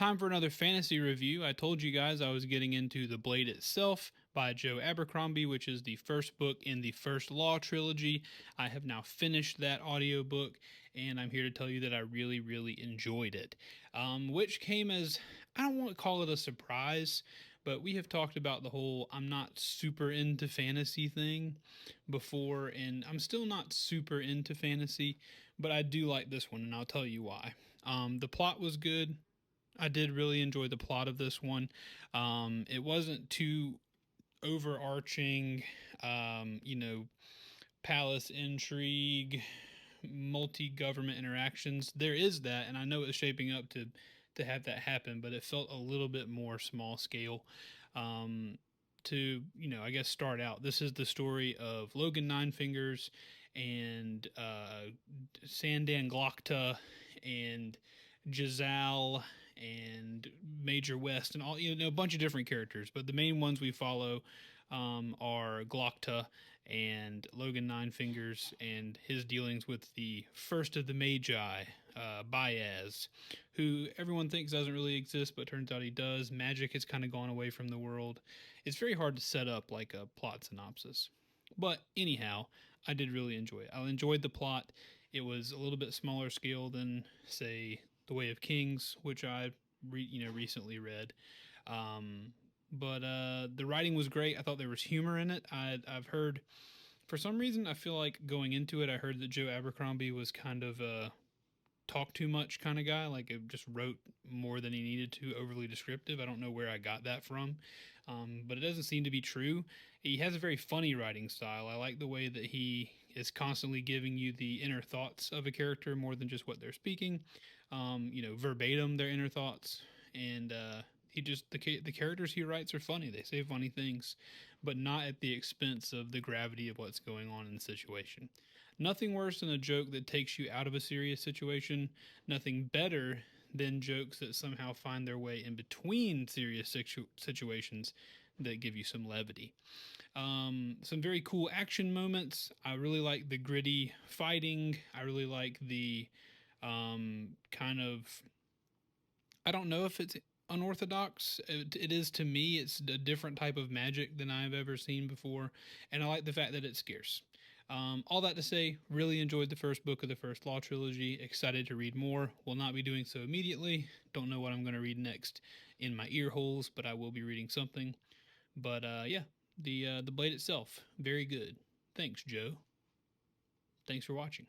Time for another fantasy review. I told you guys I was getting into The Blade Itself by Joe Abercrombie, which is the first book in the First Law trilogy. I have now finished that audiobook, and I'm here to tell you that I really, really enjoyed it. Which came as, I don't want to call it a surprise, but we have talked about the whole I'm not super into fantasy thing before, and I'm still not super into fantasy, but I do like this one, and I'll tell you why. The plot was good. I did really enjoy the plot of this one. It wasn't too overarching, palace intrigue, multi government interactions. There is that, and I know it's shaping up to have that happen, but it felt a little bit more small scale. To I guess start out, this is the story of Logan Ninefingers and Sandan Glockta and Giselle and Major West and all a bunch of different characters, but the main ones we follow are Glockta and Logan Ninefingers and his dealings with the first of the Magi, Baez, who everyone thinks doesn't really exist, but turns out he does. Magic has kind of gone away from the world. It's very hard to set up like a plot synopsis. But anyhow, I did really enjoy it. I enjoyed the plot. It was a little bit smaller scale than, say, The Way of Kings, which I recently read. But the writing was great. I thought there was humor in it. I've heard, for some reason, I feel like going into it, I heard that Joe Abercrombie was kind of a talk too much kind of guy. Like it just wrote more than he needed to, overly descriptive. I don't know where I got that from, but it doesn't seem to be true. He has a very funny writing style. I like the way that he is constantly giving you the inner thoughts of a character more than just what they're speaking. Verbatim their inner thoughts, and he just the characters he writes are funny. They say funny things, but not at the expense of the gravity of what's going on in the situation. Nothing worse than a joke that takes you out of a serious situation. Nothing better than jokes that somehow find their way in between serious situations that give you some levity. Some very cool action moments. I really like the gritty fighting. I really like the kind of, I don't know if it's unorthodox. It is to me. It's a different type of magic than I've ever seen before, and I like the fact that it's scarce. All that to say, really enjoyed the first book of the First Law trilogy. Excited to read more. Will not be doing so immediately. Don't know what I'm going to read next in my ear holes, but I will be reading something. But yeah, the Blade itself, very good. Thanks, Joe. Thanks for watching.